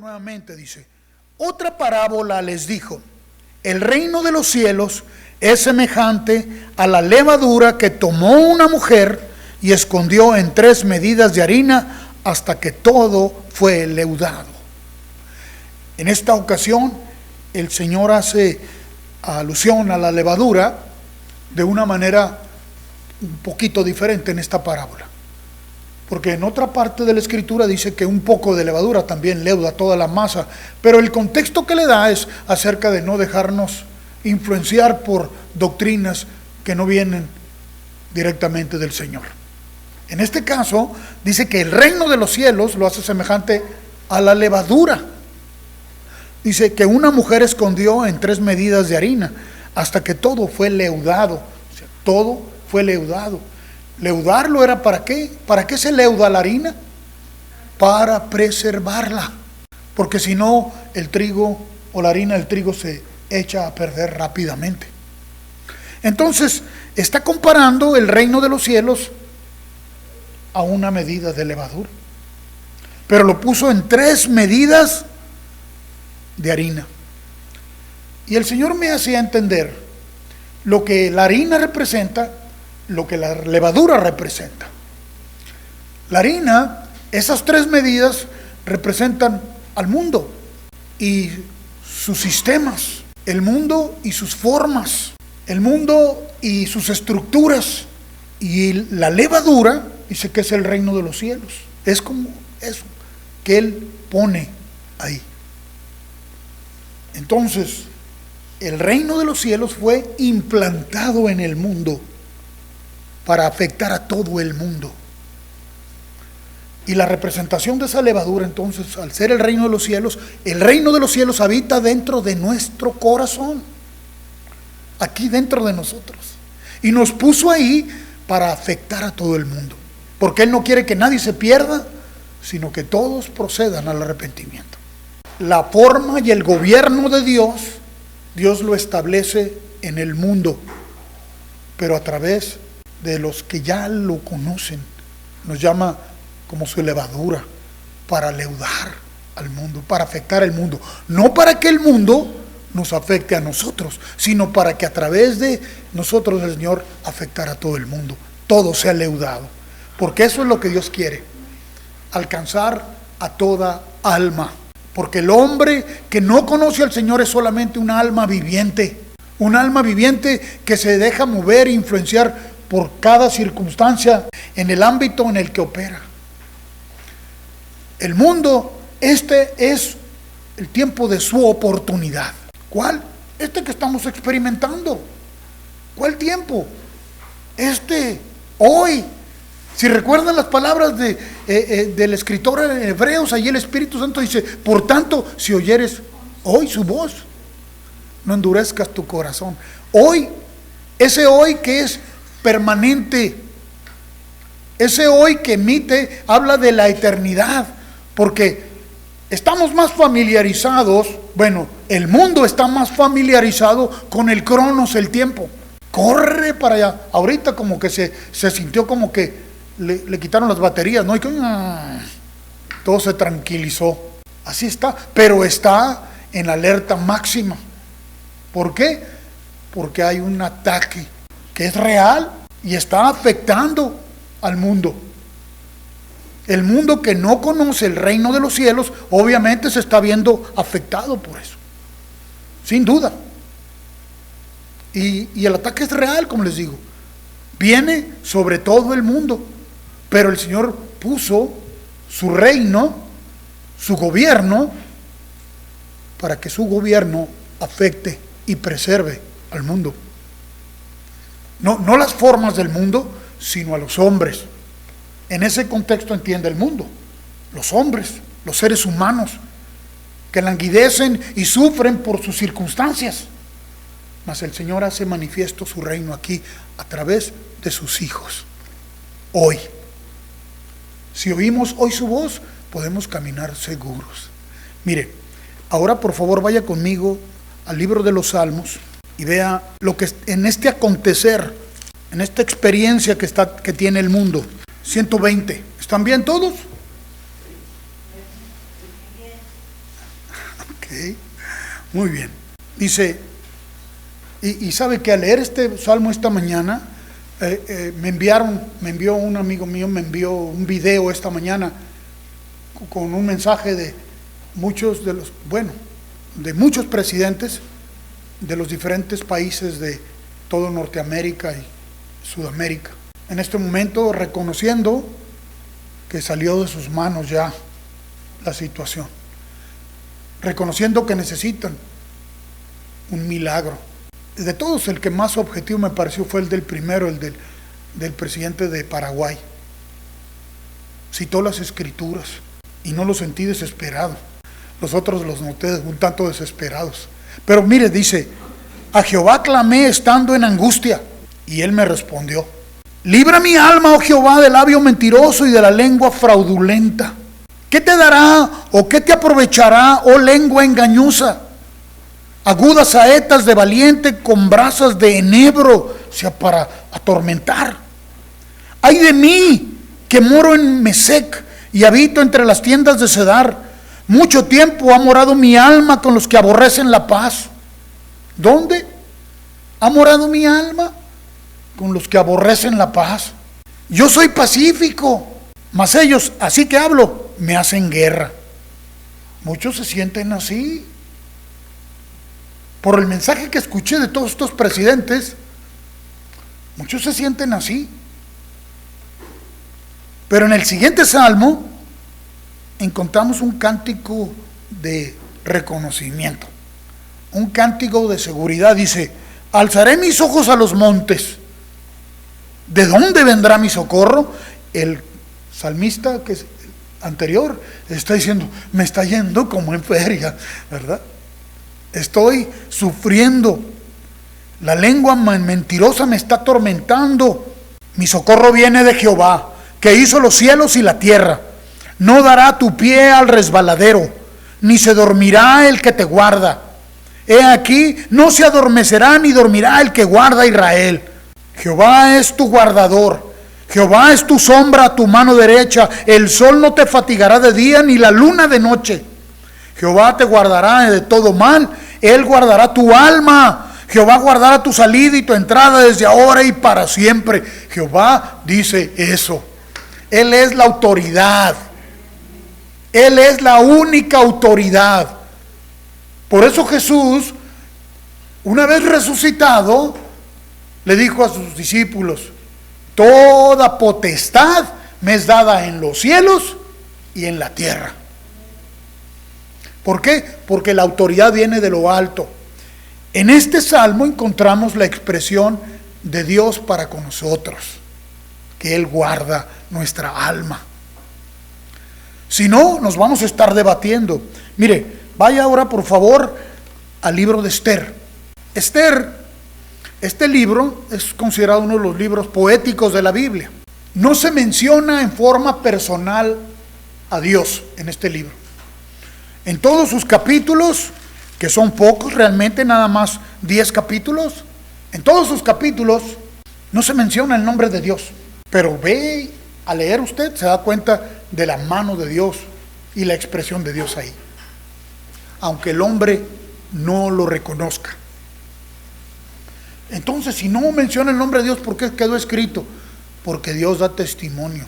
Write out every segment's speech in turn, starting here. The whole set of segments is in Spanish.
nuevamente, dice: otra parábola les dijo: el reino de los cielos es semejante a la levadura que tomó una mujer y escondió en 3 medidas de harina hasta que todo fue leudado. En esta ocasión, el Señor hace alusión a la levadura de una manera un poquito diferente en esta parábola. Porque en otra parte de la Escritura dice que un poco de levadura también leuda toda la masa. Pero el contexto que le da es acerca de no dejarnos influenciar por doctrinas que no vienen directamente del Señor. En este caso, dice que el reino de los cielos lo hace semejante a la levadura. Dice que una mujer escondió en 3 medidas de harina hasta que todo fue leudado. O sea, todo fue leudado. ¿Leudarlo era para qué? ¿Para qué se leuda la harina? Para preservarla. Porque si no, el trigo o la harina del trigo se echa a perder rápidamente. Entonces, está comparando el reino de los cielos a una medida de levadura. Pero lo puso en 3 medidas de harina. Y el Señor me hacía entender lo que la harina representa, lo que la levadura representa. La harina, esas 3 medidas representan al mundo y sus sistemas, el mundo y sus formas, el mundo y sus estructuras. Y la levadura dice que es el reino de los cielos. Es como eso que Él pone ahí. Entonces, el reino de los cielos fue implantado en el mundo para afectar a todo el mundo. Y la representación de esa levadura, entonces, al ser el reino de los cielos habita dentro de nuestro corazón, aquí dentro de nosotros. Y nos puso ahí para afectar a todo el mundo. Porque Él no quiere que nadie se pierda, sino que todos procedan al arrepentimiento. La forma y el gobierno de Dios, Dios lo establece en el mundo, pero a través de los que ya lo conocen. Nos llama como su levadura para leudar al mundo, para afectar al mundo. No para que el mundo nos afecte a nosotros, sino para que a través de nosotros el Señor afectara a todo el mundo. Todo sea leudado. Porque eso es lo que Dios quiere. Alcanzar a toda alma. Porque el hombre que no conoce al Señor es solamente un alma viviente. Un alma viviente que se deja mover e influenciar por cada circunstancia en el ámbito en el que opera. El mundo, este es el tiempo de su oportunidad. ¿Cuál? Este que estamos experimentando. ¿Cuál tiempo? Hoy. Si recuerdan las palabras del escritor en Hebreos, allí el Espíritu Santo dice: por tanto, si oyeres hoy su voz, no endurezcas tu corazón. Hoy, ese hoy que es permanente, ese hoy que emite, habla de la eternidad, porque estamos más familiarizados, el mundo está más familiarizado con el cronos, el tiempo. Corre para allá. Ahorita como que se sintió como que le quitaron las baterías, ¿no? Y todo se tranquilizó. Así está, pero está en alerta máxima. ¿Por qué? Porque hay un ataque que es real y está afectando al mundo. El mundo que no conoce el reino de los cielos, obviamente se está viendo afectado por eso. Sin duda. Y el ataque es real, como les digo. Viene sobre todo el mundo. Pero el Señor puso su reino, su gobierno, para que su gobierno afecte y preserve al mundo. No las formas del mundo, sino a los hombres. En ese contexto entiende el mundo. Los hombres, los seres humanos, que languidecen y sufren por sus circunstancias. Mas el Señor hace manifiesto su reino aquí a través de sus hijos. Hoy. Si oímos hoy su voz, podemos caminar seguros. Mire, ahora por favor vaya conmigo al libro de los Salmos y vea lo que en este acontecer, en esta experiencia que tiene el mundo. 120. ¿Están bien todos? Muy bien. Dice, y sabe que al leer este salmo esta mañana, me envió un amigo mío, me envió un video esta mañana con un mensaje de muchos presidentes de los diferentes países de todo Norteamérica y Sudamérica. En este momento reconociendo que salió de sus manos ya la situación, reconociendo que necesitan un milagro. De todos, el que más objetivo me pareció fue el del primero, el del presidente de Paraguay. Citó las escrituras y no lo sentí desesperado. Los otros los noté un tanto desesperados. Pero mire, dice, a Jehová clamé estando en angustia, y él me respondió. Libra mi alma, oh Jehová, del labio mentiroso y de la lengua fraudulenta. ¿Qué te dará o qué te aprovechará, oh lengua engañosa? Agudas saetas de valiente con brasas de enebro, o sea, para atormentar. Ay de mí, que moro en Mesec y habito entre las tiendas de Cedar. Mucho tiempo ha morado mi alma con los que aborrecen la paz. ¿Dónde ha morado mi alma? Con los que aborrecen la paz. Yo soy pacífico, mas ellos, así que hablo, me hacen guerra. Muchos se sienten así. Por el mensaje que escuché de todos estos presidentes, muchos se sienten así. Pero en el siguiente salmo encontramos un cántico de reconocimiento, un cántico de seguridad. Dice, alzaré mis ojos a los montes. ¿De dónde vendrá mi socorro? El salmista que es anterior está diciendo, me está yendo como en feria, ¿verdad? Estoy sufriendo. La lengua mentirosa me está atormentando. Mi socorro viene de Jehová, que hizo los cielos y la tierra. No dará tu pie al resbaladero, ni se dormirá el que te guarda. He aquí, no se adormecerá ni dormirá el que guarda a Israel. Jehová es tu guardador. Jehová es tu sombra a tu mano derecha. El sol no te fatigará de día, ni la luna de noche. Jehová te guardará de todo mal. Él guardará tu alma. Jehová guardará tu salida y tu entrada desde ahora y para siempre. Jehová dice eso. Él es la autoridad. Él es la única autoridad. Por eso Jesús, una vez resucitado, le dijo a sus discípulos, toda potestad me es dada en los cielos y en la tierra. ¿Por qué? Porque la autoridad viene de lo alto. En este salmo encontramos la expresión de Dios para con nosotros, que Él guarda nuestra alma. Si no, nos vamos a estar debatiendo. Mire, vaya ahora por favor al libro de Esther. Este libro es considerado uno de los libros poéticos de la Biblia. No se menciona en forma personal a Dios en este libro. En todos sus capítulos, que son pocos realmente, nada más 10 capítulos, en todos sus capítulos no se menciona el nombre de Dios. Pero ve a leer usted, se da cuenta de la mano de Dios y la expresión de Dios ahí, aunque el hombre no lo reconozca. Entonces, si no menciona el nombre de Dios, ¿por qué quedó escrito? Porque Dios da testimonio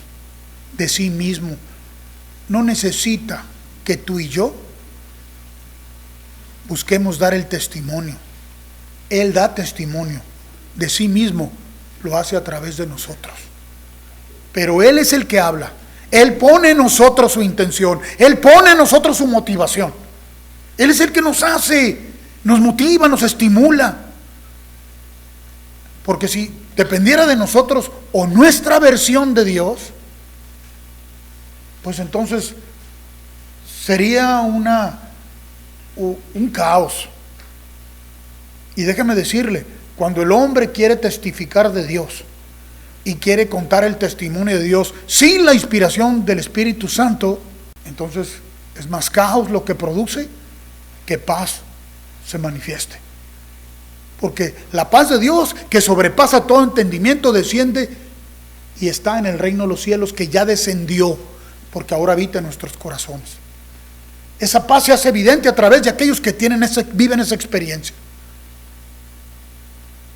de sí mismo. No necesita que tú y yo busquemos dar el testimonio. Él da testimonio de sí mismo, lo hace a través de nosotros. Pero Él es el que habla. Él pone en nosotros su intención. Él pone en nosotros su motivación. Él es el que nos hace, nos motiva, nos estimula. Porque si dependiera de nosotros o nuestra versión de Dios, pues entonces sería un caos. Y déjeme decirle, cuando el hombre quiere testificar de Dios y quiere contar el testimonio de Dios sin la inspiración del Espíritu Santo, entonces es más caos lo que produce que paz se manifieste. Porque la paz de Dios, que sobrepasa todo entendimiento, desciende y está en el reino de los cielos, que ya descendió, porque ahora habita en nuestros corazones. Esa paz se hace evidente a través de aquellos que viven esa experiencia.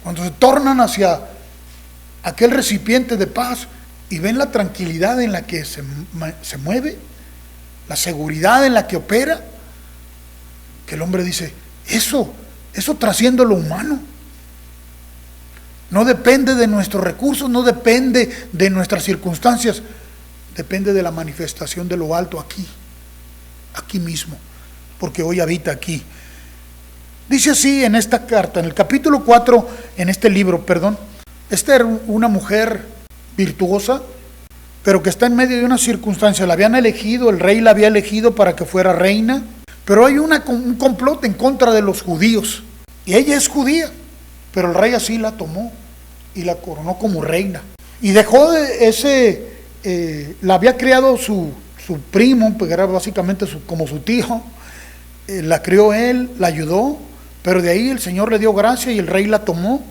Cuando se tornan hacia aquel recipiente de paz y ven la tranquilidad en la que se mueve, la seguridad en la que opera, que el hombre dice, eso trasciende lo humano. No depende de nuestros recursos, no depende de nuestras circunstancias, depende de la manifestación de lo alto aquí mismo, porque hoy habita aquí. Dice así en esta carta, en el capítulo 4, en este libro, esta era una mujer virtuosa, pero que está en medio de una circunstancia. La habían elegido, el rey la había elegido para que fuera reina, pero hay un complot en contra de los judíos, y ella es judía, pero el rey así la tomó y la coronó como reina, y dejó la había criado su primo, porque era básicamente como su tío, la crió él, la ayudó, pero de ahí el Señor le dio gracia y el rey la tomó,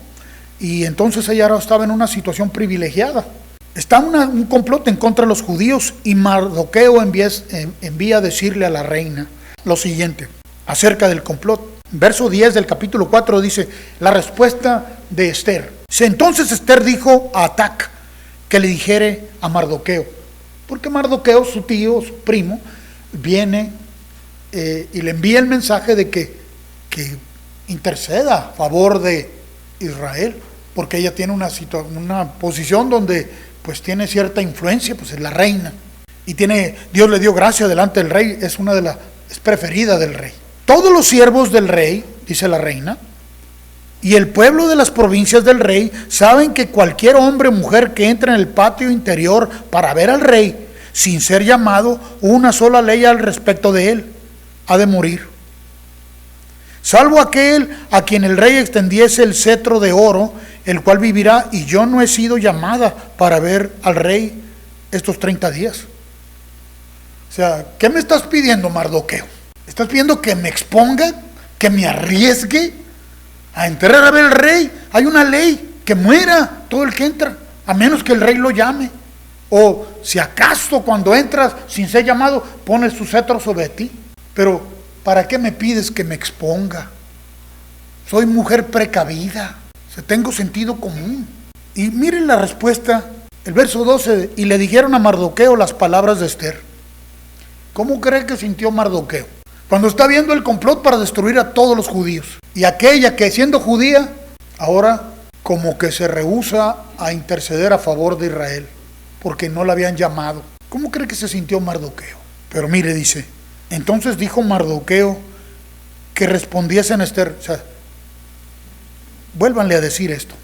y entonces ella ahora estaba en una situación privilegiada. Está un complot en contra de los judíos, y Mardoqueo envía a decirle a la reina lo siguiente acerca del complot. Verso 10 del capítulo 4 dice la respuesta de Esther. Entonces Esther dijo a Atac que le dijere a Mardoqueo, porque Mardoqueo, su tío, su primo, viene y le envía el mensaje de que interceda a favor de Israel, porque ella tiene una posición donde pues tiene cierta influencia, pues es la reina, y Dios le dio gracia delante del rey, es preferida del rey. Todos los siervos del rey, dice la reina, y el pueblo de las provincias del rey saben que cualquier hombre o mujer que entre en el patio interior para ver al rey, sin ser llamado, una sola ley al respecto de él, ha de morir. Salvo aquel a quien el rey extendiese el cetro de oro, el cual vivirá, y yo no he sido llamada para ver al rey estos 30 días. O sea, ¿qué me estás pidiendo, Mardoqueo? ¿Estás pidiendo que me exponga, que me arriesgue a entrar a ver al rey? Hay una ley, que muera todo el que entra, a menos que el rey lo llame. O si acaso cuando entras sin ser llamado, pones su cetro sobre ti. Pero ¿para qué me pides que me exponga? Soy mujer precavida, tengo sentido común. Y miren la respuesta, el verso 12, y le dijeron a Mardoqueo las palabras de Esther. ¿Cómo cree que sintió Mardoqueo cuando está viendo el complot para destruir a todos los judíos? Y aquella que siendo judía, ahora como que se rehúsa a interceder a favor de Israel, porque no la habían llamado. ¿Cómo cree que se sintió Mardoqueo? Pero mire, dice, entonces dijo Mardoqueo que respondiesen a Esther. O sea, vuélvanle a decir esto.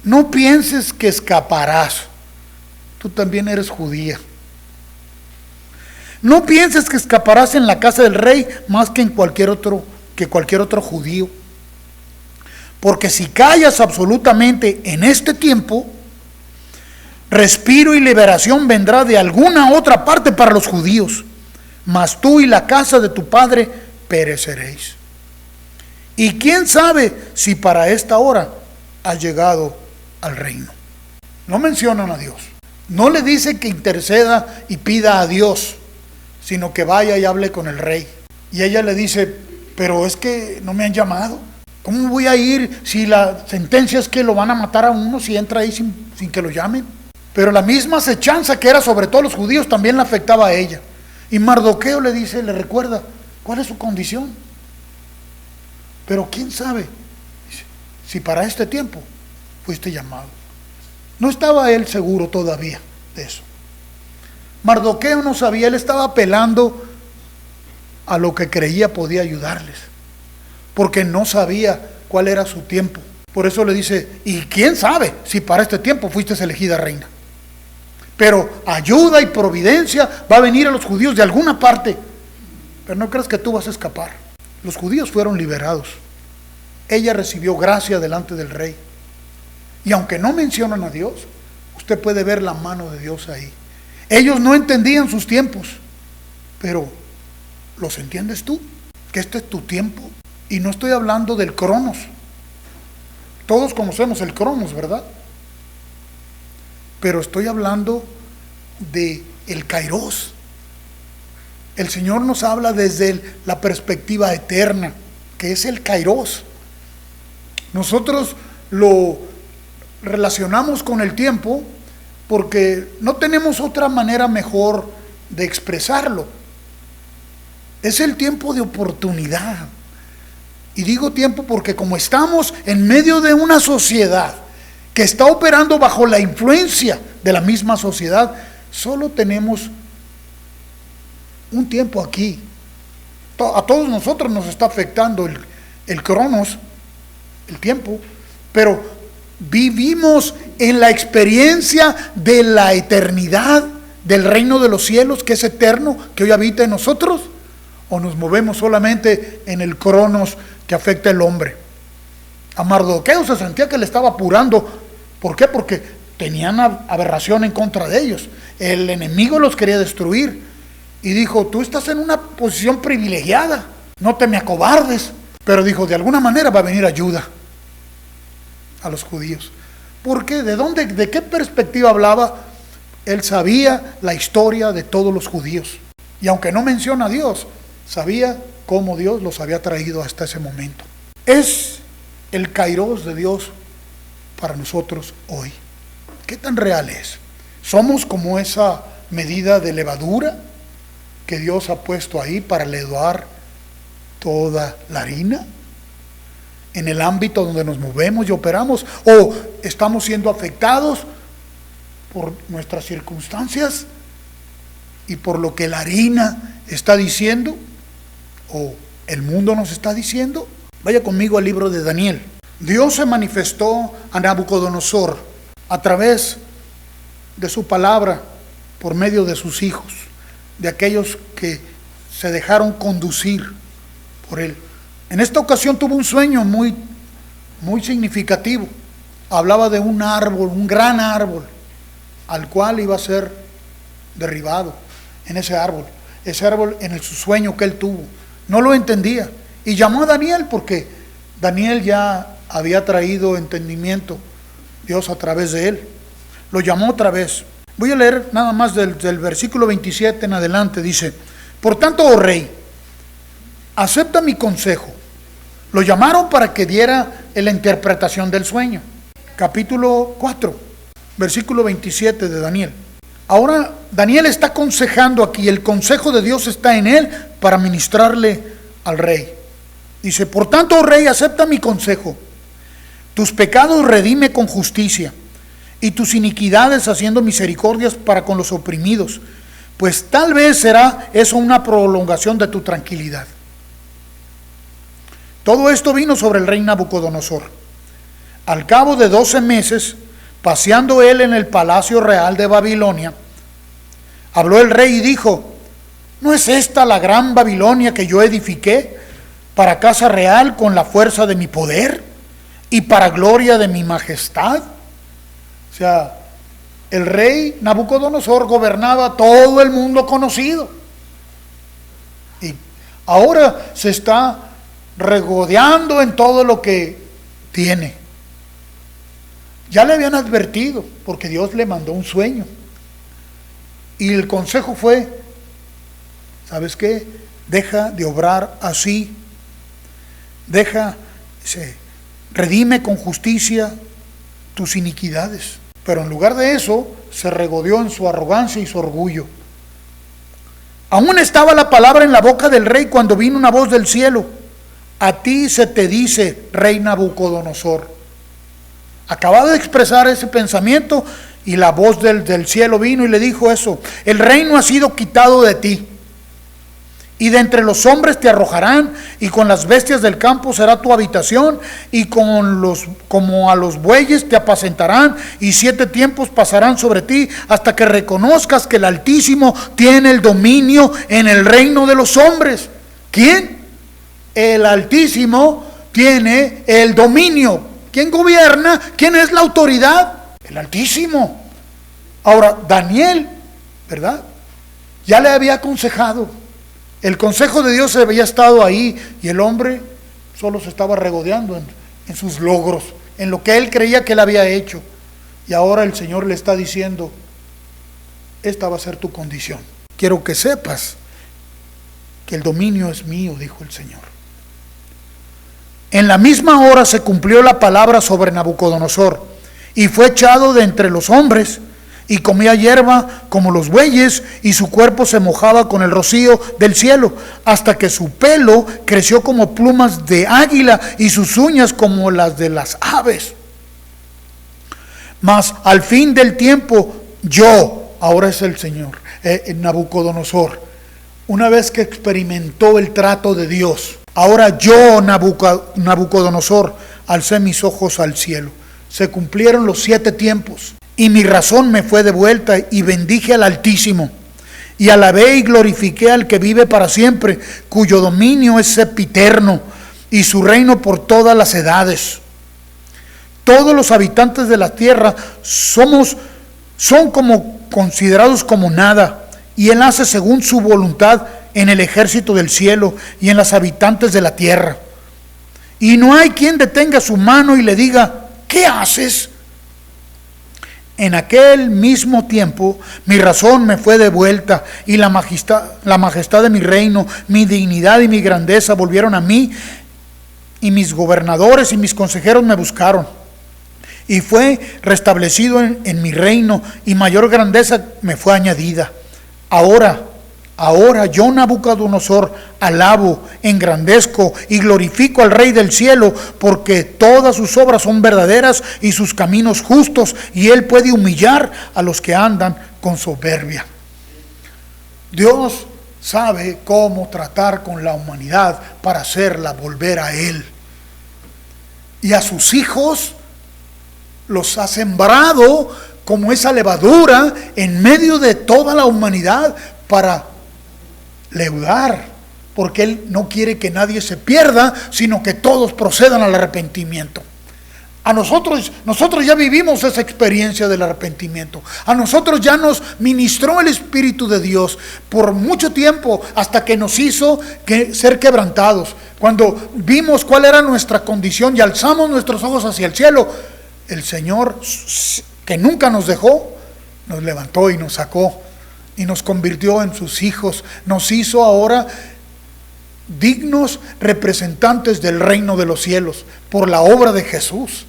No pienses que escaparás. Tú también eres judía. No pienses que escaparás en la casa del rey más que cualquier otro judío. Porque si callas absolutamente en este tiempo, respiro y liberación vendrá de alguna otra parte para los judíos, mas tú y la casa de tu padre pereceréis. Y quién sabe si para esta hora has llegado al reino. No mencionan a Dios. No le dice que interceda y pida a Dios, sino que vaya y hable con el rey. Y ella le dice, pero es que no me han llamado. ¿Cómo voy a ir si la sentencia es que lo van a matar a uno si entra ahí sin que lo llamen? Pero la misma acechanza que era sobre todos los judíos también la afectaba a ella. Y Mardoqueo le dice, le recuerda, ¿cuál es su condición? Pero quién sabe si para este tiempo fuiste llamado. No estaba él seguro todavía de eso. Mardoqueo no sabía, él estaba apelando a lo que creía podía ayudarles, porque no sabía cuál era su tiempo. Por eso le dice, y quién sabe si para este tiempo fuiste elegida reina. Pero ayuda y providencia va a venir a los judíos de alguna parte. Pero no creas que tú vas a escapar. Los judíos fueron liberados. Ella recibió gracia delante del rey. Y aunque no mencionan a Dios, usted puede ver la mano de Dios ahí. Ellos no entendían sus tiempos, pero ¿los entiendes tú? Que este es tu tiempo. Y no estoy hablando del Cronos. Todos conocemos el Cronos, ¿verdad? Pero estoy hablando de el Kairos. El Señor nos habla desde la perspectiva eterna, que es el Kairos. Nosotros lo relacionamos con el tiempo porque no tenemos otra manera mejor de expresarlo. Es el tiempo de oportunidad. Y digo tiempo porque como estamos en medio de una sociedad que está operando bajo la influencia de la misma sociedad, solo tenemos un tiempo aquí. A todos nosotros nos está afectando el cronos, el tiempo, pero vivimos en la experiencia de la eternidad, del reino de los cielos, que es eterno, que hoy habita en nosotros, o nos movemos solamente en el cronos que afecta al hombre. A Mardoqueo se sentía que le estaba apurando. ¿Por qué? Porque tenían aberración en contra de ellos. El enemigo los quería destruir. Y dijo, tú estás en una posición privilegiada, no te me acobardes. Pero dijo, de alguna manera va a venir ayuda a los judíos. ¿Por qué? ¿De qué perspectiva hablaba? Él sabía la historia de todos los judíos. Y aunque no menciona a Dios, sabía cómo Dios los había traído hasta ese momento. Es el Kairos de Dios para nosotros hoy. ¿Qué tan real es? ¿Somos como esa medida de levadura que Dios ha puesto ahí para leudar toda la harina en el ámbito donde nos movemos y operamos? ¿O estamos siendo afectados por nuestras circunstancias y por lo que la harina está diciendo o el mundo nos está diciendo? Vaya conmigo al libro de Daniel. Dios se manifestó a Nabucodonosor a través de su palabra por medio de sus hijos, de aquellos que se dejaron conducir por él. En esta ocasión tuvo un sueño muy significativo. Hablaba de un árbol, un gran árbol, al cual iba a ser derribado en ese árbol en su sueño que él tuvo. No lo entendía y llamó a Daniel porque Daniel ya había traído entendimiento Dios a través de él. Lo llamó otra vez. Voy a leer nada más del versículo 27 en adelante. Dice, por tanto, oh rey, acepta mi consejo. Lo llamaron para que diera la interpretación del sueño. Capítulo 4, versículo 27 de Daniel. Ahora Daniel está aconsejando aquí, el consejo de Dios está en él para ministrarle al rey. Dice, por tanto, oh rey, acepta mi consejo. Tus pecados redime con justicia, y tus iniquidades haciendo misericordias para con los oprimidos, pues tal vez será eso una prolongación de tu tranquilidad. Todo esto vino sobre el rey Nabucodonosor. Al cabo de 12 meses, paseando él en el palacio real de Babilonia, habló el rey y dijo, ¿no es esta la gran Babilonia que yo edifiqué para casa real con la fuerza de mi poder y para gloria de mi majestad? O sea, el rey Nabucodonosor gobernaba todo el mundo conocido. Y ahora se está regodeando en todo lo que tiene. Ya le habían advertido, porque Dios le mandó un sueño. Y el consejo fue, ¿sabes qué? Deja de obrar así. Redime con justicia tus iniquidades. Pero en lugar de eso, se regodeó en su arrogancia y su orgullo. Aún estaba la palabra en la boca del rey cuando vino una voz del cielo. A ti se te dice, rey Nabucodonosor. Acababa de expresar ese pensamiento y la voz del cielo vino y le dijo eso. El reino ha sido quitado de ti. Y de entre los hombres te arrojarán, y con las bestias del campo será tu habitación, y como a los bueyes te apacentarán, y 7 tiempos pasarán sobre ti, hasta que reconozcas que el Altísimo tiene el dominio en el reino de los hombres. ¿Quién? El Altísimo tiene el dominio. ¿Quién gobierna? ¿Quién es la autoridad? El Altísimo. Ahora, Daniel, ¿verdad? Ya le había aconsejado. El consejo de Dios había estado ahí y el hombre solo se estaba regodeando en sus logros, en lo que él creía que él había hecho. Y ahora el Señor le está diciendo, esta va a ser tu condición. Quiero que sepas que el dominio es mío, dijo el Señor. En la misma hora se cumplió la palabra sobre Nabucodonosor, y fue echado de entre los hombres, y comía hierba como los bueyes, y su cuerpo se mojaba con el rocío del cielo, hasta que su pelo creció como plumas de águila, y sus uñas como las de las aves. Mas al fin del tiempo, yo, ahora es el Señor, Nabucodonosor, una vez que experimentó el trato de Dios, ahora yo, Nabucodonosor, alcé mis ojos al cielo. Se cumplieron los 7 tiempos, y mi razón me fue devuelta, y bendije al Altísimo, y alabé y glorifiqué al que vive para siempre, cuyo dominio es sempiterno, y su reino por todas las edades. Todos los habitantes de la tierra son como considerados como nada, y Él hace según su voluntad en el ejército del cielo y en los habitantes de la tierra. Y no hay quien detenga su mano y le diga: ¿qué haces? En aquel mismo tiempo mi razón me fue devuelta, y la majestad de mi reino, mi dignidad y mi grandeza volvieron a mí, y mis gobernadores y mis consejeros me buscaron. Y fue restablecido en mi reino, y mayor grandeza me fue añadida. Ahora yo, Nabucodonosor, alabo, engrandezco y glorifico al Rey del cielo, porque todas sus obras son verdaderas y sus caminos justos, y Él puede humillar a los que andan con soberbia. Dios sabe cómo tratar con la humanidad para hacerla volver a Él. Y a sus hijos los ha sembrado como esa levadura en medio de toda la humanidad para leudar, porque Él no quiere que nadie se pierda, sino que todos procedan al arrepentimiento. A nosotros ya vivimos esa experiencia del arrepentimiento. A nosotros ya nos ministró el Espíritu de Dios por mucho tiempo, hasta que nos hizo ser quebrantados. Cuando vimos cuál era nuestra condición y alzamos nuestros ojos hacia el cielo, el Señor, que nunca nos dejó, nos levantó y nos sacó y nos convirtió en sus hijos. Nos hizo ahora dignos representantes del reino de los cielos por la obra de Jesús.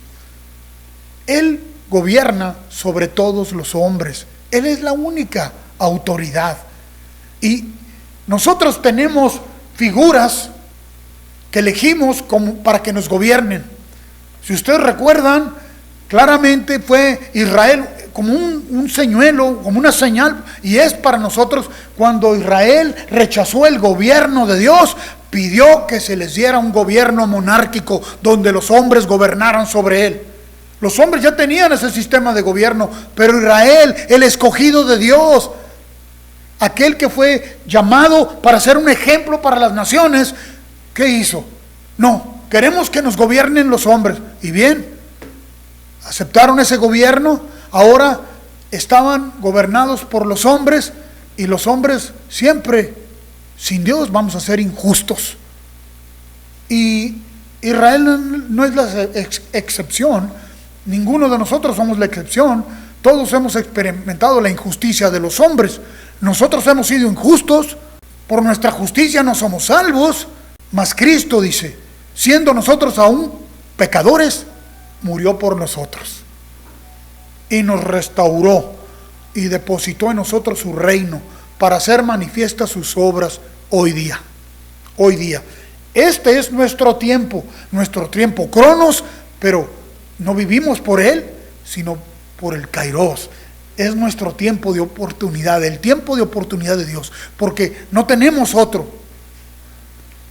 Él gobierna sobre todos los hombres. Él es la única autoridad. Y nosotros tenemos figuras que elegimos para que nos gobiernen. Si ustedes recuerdan, claramente fue Israel como un señuelo, como una señal, y es para nosotros cuando Israel rechazó el gobierno de Dios, pidió que se les diera un gobierno monárquico donde los hombres gobernaran sobre él. Los hombres ya tenían ese sistema de gobierno, pero Israel, el escogido de Dios, aquel que fue llamado para ser un ejemplo para las naciones, ¿qué hizo? No, queremos que nos gobiernen los hombres. Y bien, aceptaron ese gobierno. Ahora estaban gobernados por los hombres, y los hombres siempre, sin Dios, vamos a ser injustos. Y Israel no es la excepción. Ninguno de nosotros somos la excepción. Todos hemos experimentado la injusticia de los hombres. Nosotros hemos sido injustos. Por nuestra justicia no somos salvos. Mas Cristo, dice, siendo nosotros aún pecadores, murió por nosotros. Y nos restauró y depositó en nosotros su reino para hacer manifiestas sus obras hoy día. Hoy día. Este es nuestro tiempo cronos, pero no vivimos por él, sino por el kairos. Es nuestro tiempo de oportunidad, el tiempo de oportunidad de Dios, porque no tenemos otro.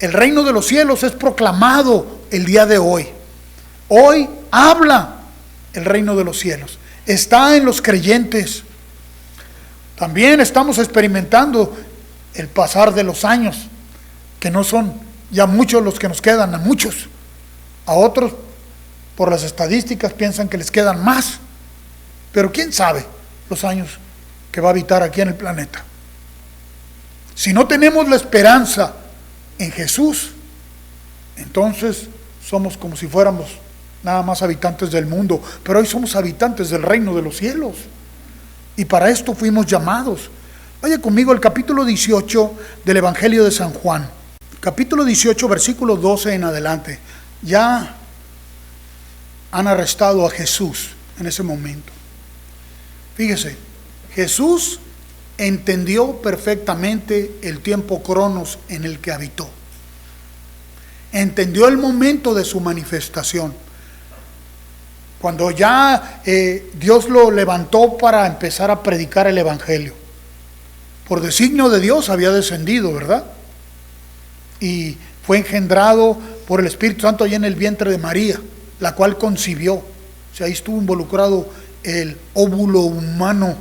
El reino de los cielos es proclamado el día de hoy. Hoy habla el reino de los cielos. Está en los creyentes. También estamos experimentando el pasar de los años, que no son ya muchos los que nos quedan, a muchos. A otros, por las estadísticas, piensan que les quedan más. Pero quién sabe los años que va a habitar aquí en el planeta. Si no tenemos la esperanza en Jesús, entonces somos como si fuéramos nada más habitantes del mundo, pero hoy somos habitantes del reino de los cielos. Y para esto fuimos llamados, Vaya conmigo al capítulo 18 del Evangelio de San Juan. Capítulo 18, versículo 12 en adelante. Ya han arrestado a Jesús en ese momento. Fíjese, Jesús entendió perfectamente el tiempo cronos en el que habitó. Entendió el momento de su manifestación. Cuando ya Dios lo levantó para empezar a predicar el Evangelio. Por designio de Dios había descendido, ¿verdad? Y fue engendrado por el Espíritu Santo allá en el vientre de María, la cual concibió. O sea, ahí estuvo involucrado el óvulo humano,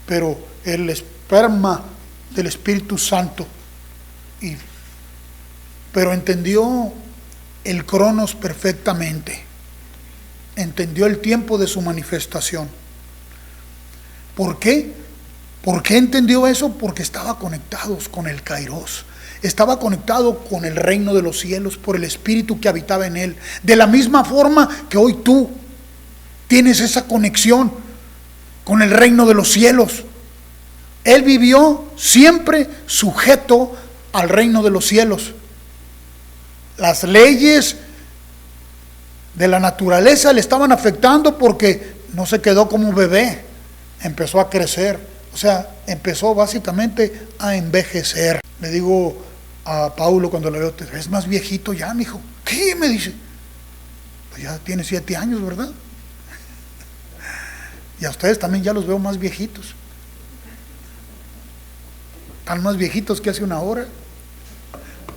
pero el esperma del Espíritu Santo. Pero entendió el cronos perfectamente. Entendió el tiempo de su manifestación. ¿Por qué? ¿Por qué entendió eso? Porque estaba conectado con el Kairos. Estaba conectado con el reino de los cielos por el Espíritu que habitaba en él. De la misma forma que hoy tú tienes esa conexión con el reino de los cielos. Él vivió siempre sujeto al reino de los cielos. Las leyes de la naturaleza le estaban afectando porque no se quedó como un bebé, empezó a crecer, o sea, empezó básicamente a envejecer. Le digo a Paulo cuando le veo, te ves más viejito ya, mijo. ¿Qué? Me dice. Pues ya tiene 7 años, ¿verdad? Y a ustedes también ya los veo más viejitos. Están más viejitos que hace una hora.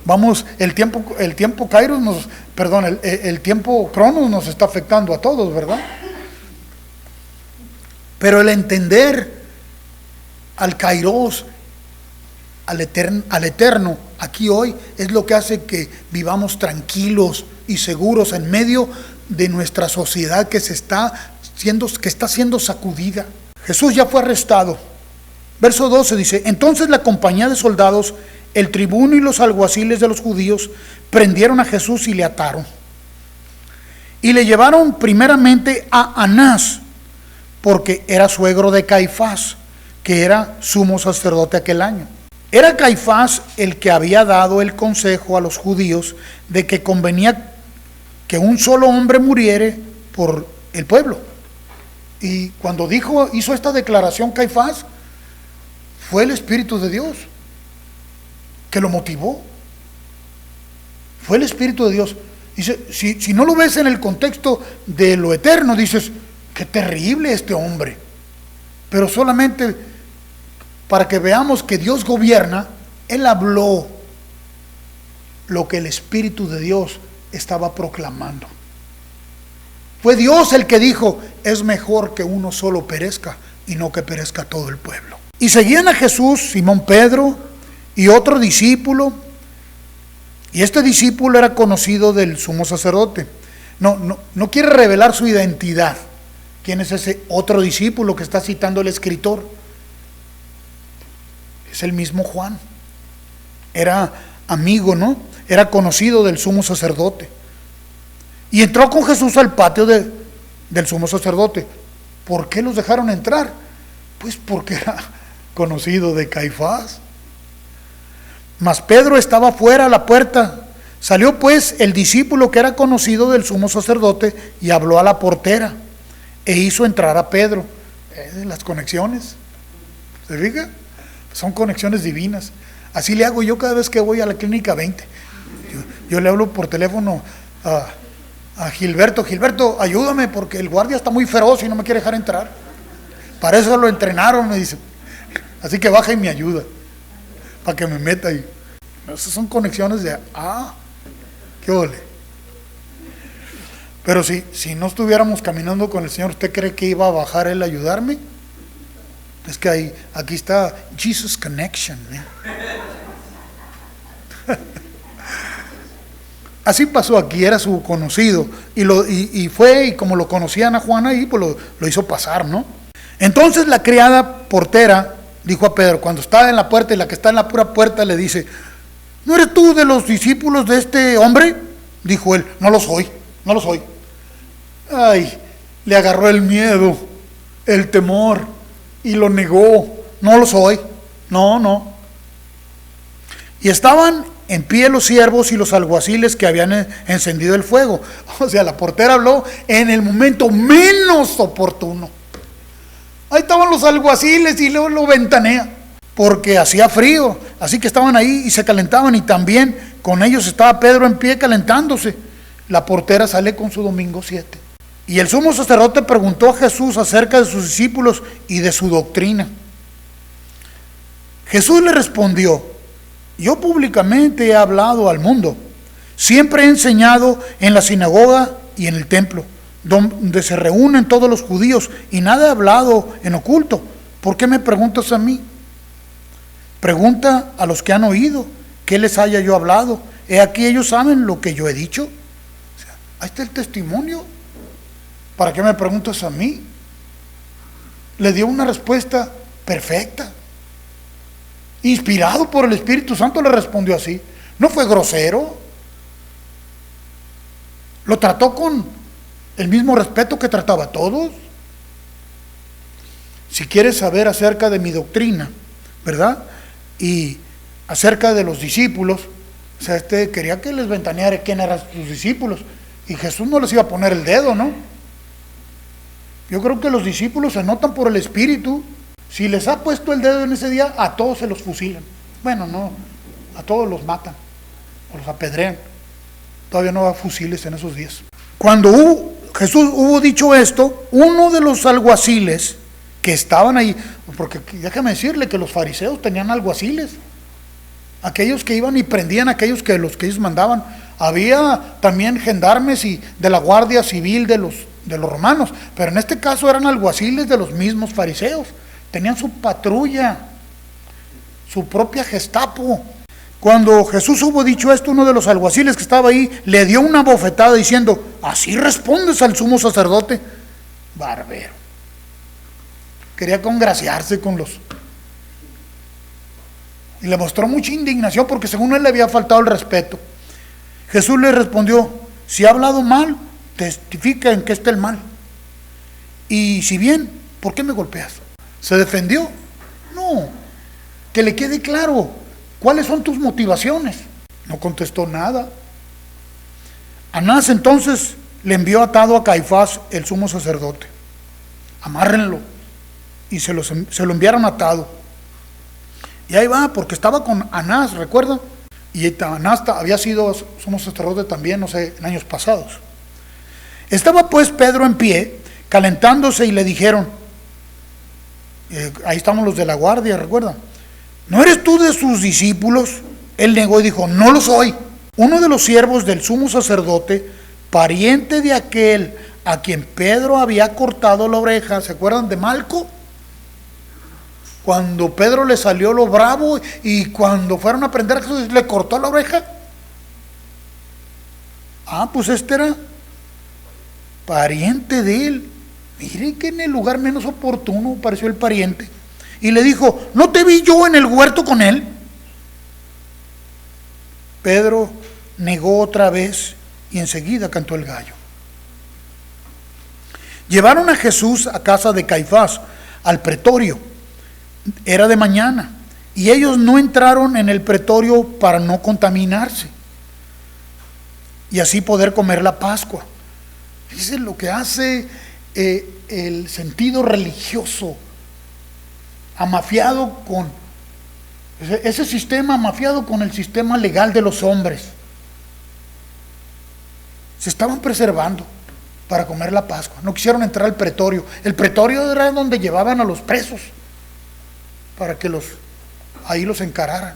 Vamos, el tiempo Kairos el tiempo Cronos nos está afectando a todos, ¿verdad? Pero el entender al Kairos, al eterno, aquí hoy, es lo que hace que vivamos tranquilos y seguros en medio de nuestra sociedad que está siendo sacudida. Jesús ya fue arrestado. Verso 12 dice: entonces la compañía de soldados, el tribuno y los alguaciles de los judíos prendieron a Jesús y le ataron. Y le llevaron primeramente a Anás, porque era suegro de Caifás, que era sumo sacerdote aquel año. Era Caifás el que había dado el consejo a los judíos de que convenía que un solo hombre muriere por el pueblo. Y cuando hizo esta declaración Caifás, fue el Espíritu de Dios que lo motivó. Fue el Espíritu de Dios. Dice, si no lo ves en el contexto de lo eterno, dices, qué terrible este hombre. Pero solamente para que veamos que Dios gobierna, él habló lo que el Espíritu de Dios estaba proclamando. Fue Dios el que dijo, es mejor que uno solo perezca y no que perezca todo el pueblo. Y seguían a Jesús Simón Pedro y otro discípulo, y este discípulo era conocido del sumo sacerdote. No quiere revelar su identidad. ¿Quién es ese otro discípulo que está citando el escritor? Es el mismo Juan. Era amigo, ¿no? Era conocido del sumo sacerdote. Y entró con Jesús al patio del sumo sacerdote. ¿Por qué los dejaron entrar? Pues porque era conocido de Caifás. Mas Pedro estaba fuera a la puerta. Salió pues el discípulo que era conocido del sumo sacerdote y habló a la portera e hizo entrar a Pedro. Las conexiones, ¿se fija? Son conexiones divinas. Así le hago yo cada vez que voy a la clínica 20. Yo le hablo por teléfono a Gilberto. Gilberto, ayúdame porque el guardia está muy feroz y no me quiere dejar entrar. Para eso lo entrenaron, me dice. Así que baja y me ayuda para que me meta ahí. Esas son conexiones de qué ole. Pero si no estuviéramos caminando con el Señor, ¿usted cree que iba a bajar él a ayudarme? Es que aquí está Jesus Connection, ¿eh? Así pasó aquí, era su conocido y fue, y como lo conocían a Juan ahí, pues lo hizo pasar, ¿no? Entonces la criada portera dijo a Pedro, cuando estaba en la puerta, y la que está en la pura puerta le dice, ¿no eres tú de los discípulos de este hombre? Dijo él, no lo soy. Ay, le agarró el miedo, el temor, y lo negó. no lo soy. No, no. Y estaban en pie los siervos y los alguaciles que habían encendido el fuego. O sea, la portera habló en el momento menos oportuno. Ahí estaban los alguaciles y luego lo ventanea, porque hacía frío, así que estaban ahí y se calentaban, y también con ellos estaba Pedro en pie calentándose. La portera sale con su domingo 7. Y el sumo sacerdote preguntó a Jesús acerca de sus discípulos y de su doctrina. Jesús le respondió: yo públicamente he hablado al mundo, siempre he enseñado en la sinagoga y en el templo, donde se reúnen todos los judíos, y nada he hablado en oculto. ¿Por qué me preguntas a mí? Pregunta a los que han oído, ¿qué les haya yo hablado? He aquí ellos saben lo que yo he dicho. O sea, ahí está el testimonio. ¿Para qué me preguntas a mí? Le dio una respuesta perfecta. Inspirado por el Espíritu Santo le respondió así. No fue grosero. Lo trató con el mismo respeto que trataba a todos. Si quieres saber acerca de mi doctrina, ¿verdad? Y acerca de los discípulos, o sea, quería que les ventaneara quién eran sus discípulos. Y Jesús no les iba a poner el dedo, ¿no? Yo creo que los discípulos se notan por el Espíritu. Si les ha puesto el dedo en ese día, a todos se los fusilan. Bueno, no, a todos los matan o los apedrean. Todavía no va fusiles en esos días. Cuando Jesús hubo dicho esto, uno de los alguaciles que estaban ahí, porque déjame decirle que los fariseos tenían alguaciles, aquellos que iban y prendían a aquellos que ellos mandaban. Había también gendarmes y de la guardia civil de los romanos, pero en este caso eran alguaciles de los mismos fariseos. Tenían su patrulla, su propia Gestapo. Cuando Jesús hubo dicho esto, uno de los alguaciles que estaba ahí le dio una bofetada diciendo: ¿así respondes al sumo sacerdote? Barbero. Quería congraciarse con los... Y le mostró mucha indignación porque según él le había faltado el respeto. Jesús le respondió: si ha hablado mal, testifica en qué está el mal. Y si bien, ¿por qué me golpeas? ¿Se defendió? No. Que le quede claro, ¿cuáles son tus motivaciones? No contestó nada. Anás entonces le envió atado a Caifás, el sumo sacerdote. Amárrenlo. Y se lo enviaron atado. Y ahí va, porque estaba con Anás, ¿recuerdan? Y Anás había sido sumo sacerdote también, no sé, en años pasados. Estaba pues Pedro en pie, calentándose, y le dijeron, ahí estamos los de la guardia, ¿recuerdan? ¿No eres tú de sus discípulos? Él negó y dijo: no lo soy. Uno de los siervos del sumo sacerdote, pariente de aquel a quien Pedro había cortado la oreja, ¿se acuerdan de Malco? Cuando Pedro le salió lo bravo y cuando fueron a prender a Jesús le cortó la oreja. Pues este era pariente de él. Miren que en el lugar menos oportuno apareció el pariente. Y le dijo: ¿no te vi yo en el huerto con él? Pedro negó otra vez y enseguida cantó el gallo. Llevaron a Jesús a casa de Caifás, al pretorio. Era de mañana y ellos no entraron en el pretorio para no contaminarse y así poder comer la Pascua. Fíjense lo que hace el sentido religioso amafiado con ese sistema, amafiado con el sistema legal de los hombres. Se estaban preservando para comer la Pascua. No quisieron entrar al pretorio. El pretorio era donde llevaban a los presos para que ahí los encararan.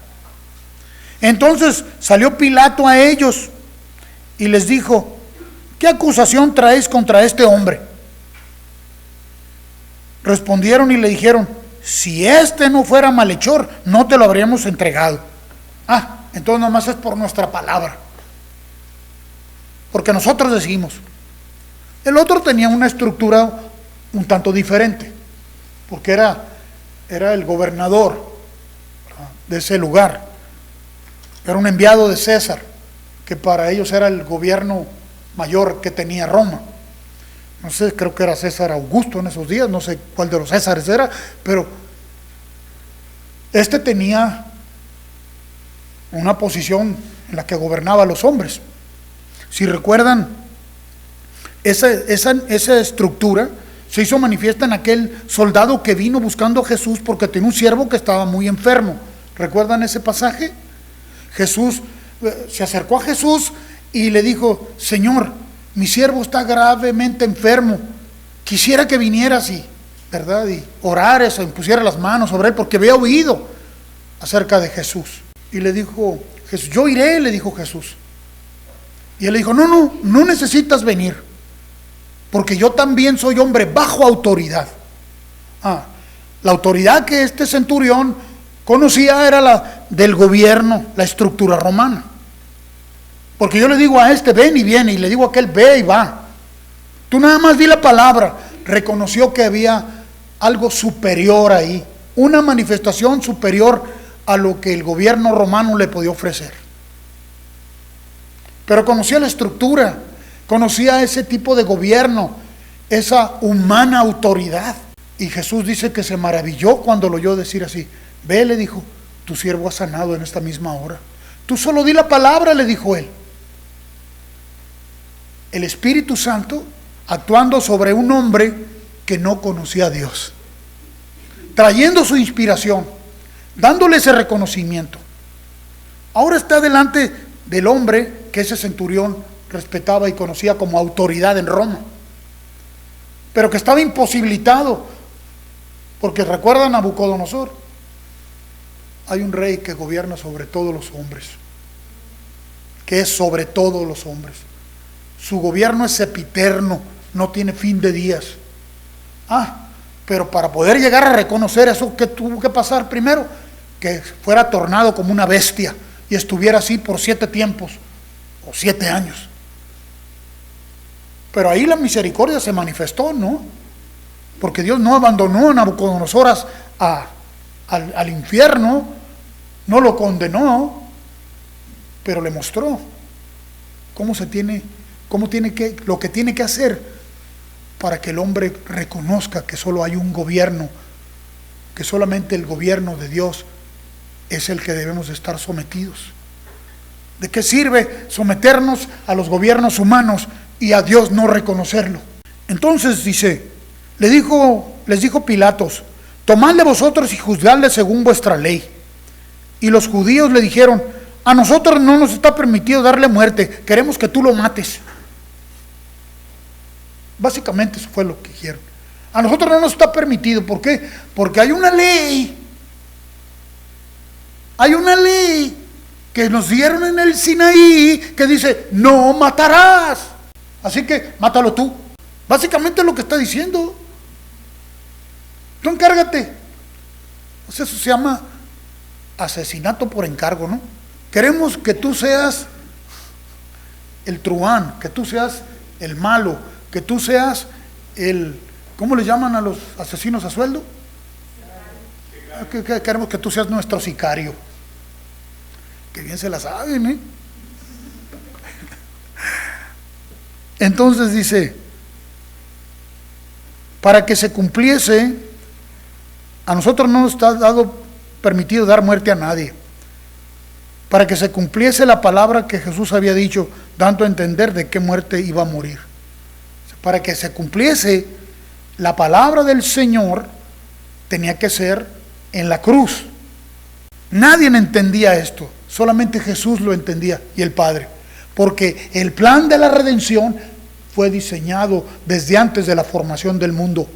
Entonces salió Pilato a ellos y les dijo: ¿qué acusación traéis contra este hombre? Respondieron y le dijeron: si este no fuera malhechor, no te lo habríamos entregado. Entonces nomás es por nuestra palabra, porque nosotros decimos. El otro tenía una estructura un tanto diferente, porque era el gobernador de ese lugar, era un enviado de César, que para ellos era el gobierno mayor que tenía Roma. No sé, creo que era César Augusto en esos días, no sé cuál de los Césares era, pero Este tenía una posición en la que gobernaba a los hombres. Si recuerdan, esa estructura se hizo manifiesta en aquel soldado que vino buscando a Jesús porque tenía un siervo que estaba muy enfermo. ¿Recuerdan ese pasaje? Jesús se acercó a Jesús y le dijo: Señor, mi siervo está gravemente enfermo, quisiera que vinieras ¿verdad? Y orares o impusieras las manos sobre él, porque había oído acerca de Jesús. Y le dijo Jesús: yo iré, le dijo Jesús. Y él le dijo: no necesitas venir, porque yo también soy hombre bajo autoridad. La autoridad que este centurión conocía era la del gobierno, la estructura romana. Porque yo le digo a este: ven y viene, y le digo a aquel: ve y va. Tú nada más di la palabra. Reconoció que había algo superior ahí, una manifestación superior a lo que el gobierno romano le podía ofrecer. Pero conocía la estructura, conocía ese tipo de gobierno, esa humana autoridad. Y Jesús dice que se maravilló cuando lo oyó decir así. Ve, le dijo, tu siervo ha sanado en esta misma hora. Tú solo di la palabra, le dijo él. El Espíritu Santo actuando sobre un hombre que no conocía a Dios, trayendo su inspiración, dándole ese reconocimiento. Ahora está delante del hombre que ese centurión respetaba y conocía como autoridad en Roma, pero que estaba imposibilitado, porque recuerdan a Nabucodonosor. Hay un rey que gobierna sobre todos los hombres, que es sobre todos los hombres. Su gobierno es sempiterno, no tiene fin de días. Pero para poder llegar a reconocer eso, ¿qué tuvo que pasar primero? Que fuera tornado como una bestia y estuviera así por 7 tiempos o 7 años. Pero ahí la misericordia se manifestó, ¿no? Porque Dios no abandonó a Nabucodonosor al infierno, no lo condenó, pero le mostró lo que tiene que hacer para que el hombre reconozca que solo hay un gobierno, que solamente el gobierno de Dios es el que debemos de estar sometidos. ¿De qué sirve someternos a los gobiernos humanos y a Dios no reconocerlo? Entonces dice, les dijo Pilatos: tomadle vosotros y juzgadle según vuestra ley. Y los judíos le dijeron: a nosotros no nos está permitido darle muerte, queremos que tú lo mates. Básicamente eso fue lo que dijeron. A nosotros no nos está permitido. ¿Por qué? Porque hay una ley. Hay una ley que nos dieron en el Sinaí que dice: no matarás. Así que mátalo tú. Básicamente es lo que está diciendo. Tú encárgate. Eso se llama asesinato por encargo, ¿no? Queremos que tú seas el truán, que tú seas el malo, que tú seas ¿cómo le llaman a los asesinos a sueldo? Queremos que tú seas nuestro sicario. Que bien se la saben, ¿eh? Entonces dice, para que se cumpliese, a nosotros no nos está permitido dar muerte a nadie, para que se cumpliese la palabra que Jesús había dicho, dando a entender de qué muerte iba a morir. Para que se cumpliese la palabra del Señor, tenía que ser en la cruz. Nadie entendía esto, solamente Jesús lo entendía y el Padre, porque el plan de la redención fue diseñado desde antes de la formación del mundo.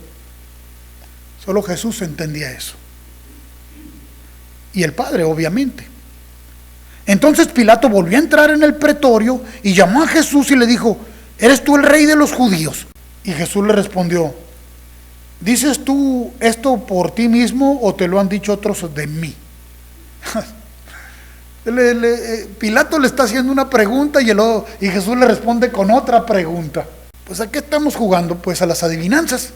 Solo Jesús entendía eso. Y el Padre, obviamente. Entonces Pilato volvió a entrar en el pretorio y llamó a Jesús y le dijo: ¿eres tú el rey de los judíos? Y Jesús le respondió: ¿dices tú esto por ti mismo o te lo han dicho otros de mí? Pilato le está haciendo una pregunta y Jesús le responde con otra pregunta. Pues ¿a qué estamos jugando? Pues a las adivinanzas.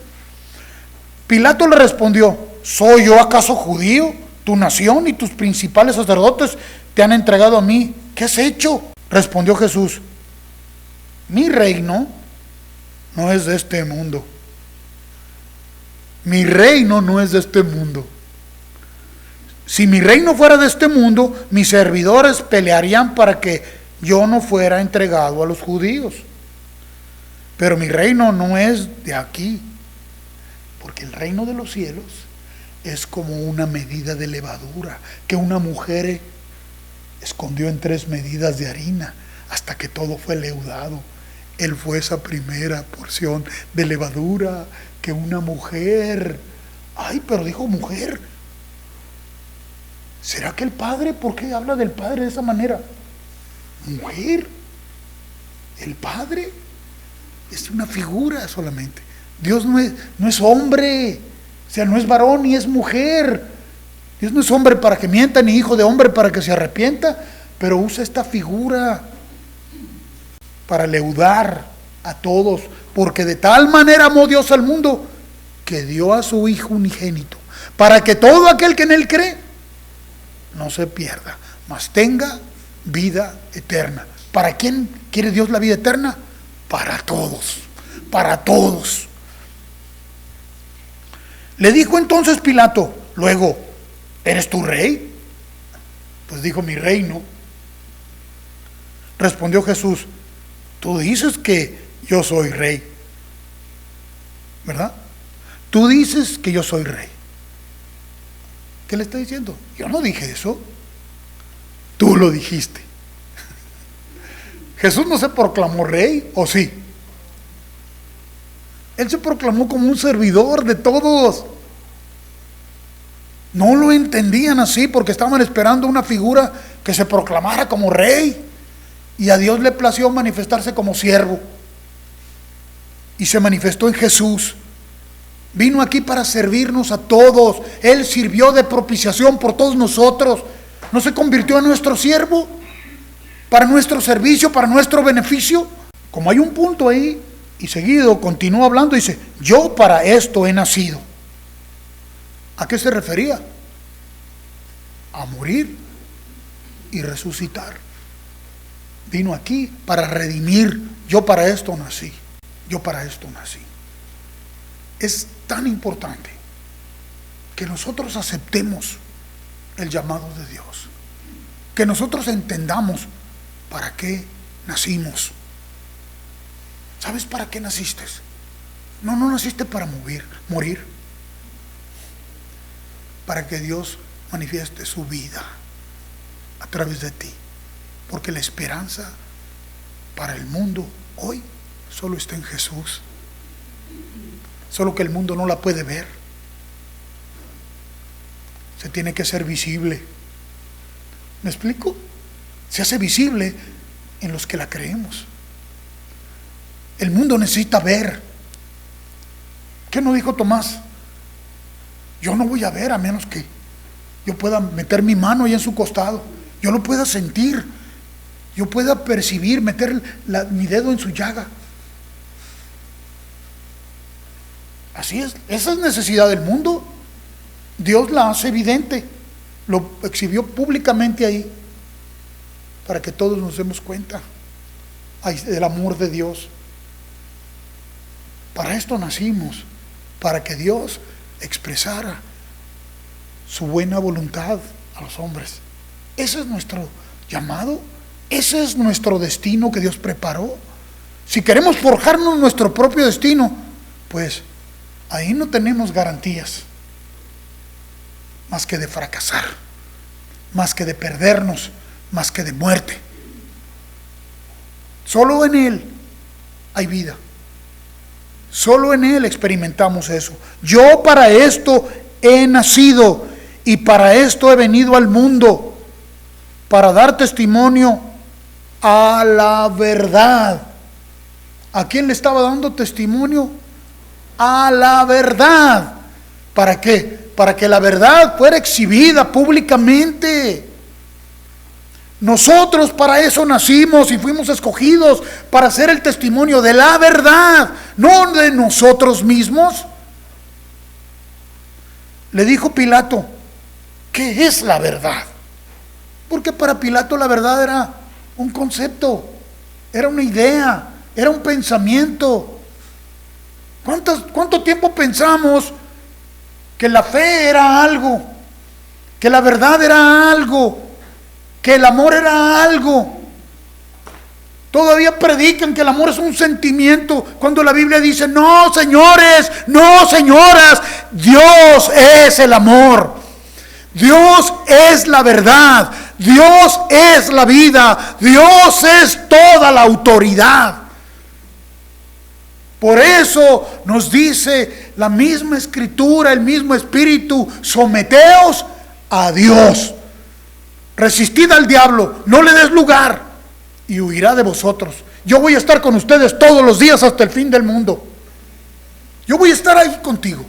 Pilato le respondió: ¿soy yo acaso judío? Tu nación y tus principales sacerdotes te han entregado a mí. ¿Qué has hecho? Respondió Jesús: mi reino no es de este mundo. Mi reino no es de este mundo. Si mi reino fuera de este mundo, mis servidores pelearían para que yo no fuera entregado a los judíos. Pero mi reino no es de aquí, porque el reino de los cielos es como una medida de levadura que una mujer escondió en 3 medidas de harina hasta que todo fue leudado. Él fue esa primera porción de levadura que una mujer... Ay, pero dijo mujer. ¿Será que el Padre? ¿Por qué habla del Padre de esa manera? Mujer. El Padre es una figura solamente. Dios no es hombre. O sea, no es varón ni es mujer. Dios no es hombre para que mienta, ni hijo de hombre para que se arrepienta. Pero usa esta figura para leudar a todos. Porque de tal manera amó Dios al mundo que dio a su Hijo unigénito, para que todo aquel que en Él cree no se pierda, mas tenga vida eterna. ¿Para quién quiere Dios la vida eterna? Para todos, para todos. Le dijo entonces Pilato, luego, ¿eres tú rey? Pues dijo, mi reino. Respondió Jesús, tú dices que yo soy rey, ¿verdad? Tú dices que yo soy rey. ¿Qué le está diciendo? Yo no dije eso. Tú lo dijiste. Jesús no se proclamó rey, ¿o sí? Él se proclamó como un servidor de todos. No lo entendían así porque estaban esperando una figura que se proclamara como rey. Y a Dios le plació manifestarse como siervo. Y se manifestó en Jesús. Vino aquí para servirnos a todos. Él sirvió de propiciación por todos nosotros. ¿No se convirtió en nuestro siervo? Para nuestro servicio, para nuestro beneficio. Como hay un punto ahí, y seguido continúa hablando, dice, yo para esto he nacido. ¿A qué se refería? A morir y resucitar. Vino aquí para redimir. Yo para esto nací. Yo para esto nací. Es tan importante que nosotros aceptemos el llamado de Dios, que nosotros entendamos para qué nacimos. ¿Sabes para qué naciste? No naciste para morir, para que Dios manifieste su vida a través de ti, porque la esperanza para el mundo hoy solo está en Jesús. Solo que el mundo no la puede ver. Se tiene que hacer visible. ¿Me explico? Se hace visible en los que la creemos. El mundo necesita ver. ¿Qué no dijo Tomás? Yo no voy a ver a menos que yo pueda meter mi mano ahí en su costado. Yo lo pueda sentir. Yo pueda percibir, meter mi dedo en su llaga. Así es, esa es necesidad del mundo. Dios la hace evidente, lo exhibió públicamente ahí, para que todos nos demos cuenta del amor de Dios. Para esto nacimos, para que Dios expresara su buena voluntad a los hombres. Ese es nuestro llamado, ese es nuestro destino que Dios preparó. Si queremos forjarnos nuestro propio destino, pues ahí no tenemos garantías más que de fracasar, más que de perdernos, más que de muerte. Solo en Él hay vida. Solo en Él experimentamos eso. Yo para esto he nacido y para esto he venido al mundo, para dar testimonio a la verdad. ¿A quién le estaba dando testimonio? A la verdad. ¿Para qué? Para que la verdad fuera exhibida públicamente. Nosotros para eso nacimos y fuimos escogidos, para hacer el testimonio de la verdad, no de nosotros mismos. Le dijo Pilato, ¿qué es la verdad? Porque para Pilato la verdad era un concepto, era una idea, era un pensamiento. ¿Cuánto tiempo pensamos que la fe era algo que la verdad era algo, que el amor era algo. Todavía predican que el amor es un sentimiento, cuando la Biblia dice, no señores, no señoras, Dios es el amor, Dios es la verdad, Dios es la vida, Dios es toda la autoridad. Por eso nos dice la misma Escritura, el mismo Espíritu, someteos a Dios, resistid al diablo, no le des lugar y huirá de vosotros. Yo voy a estar con ustedes todos los días hasta el fin del mundo. Yo voy a estar ahí contigo.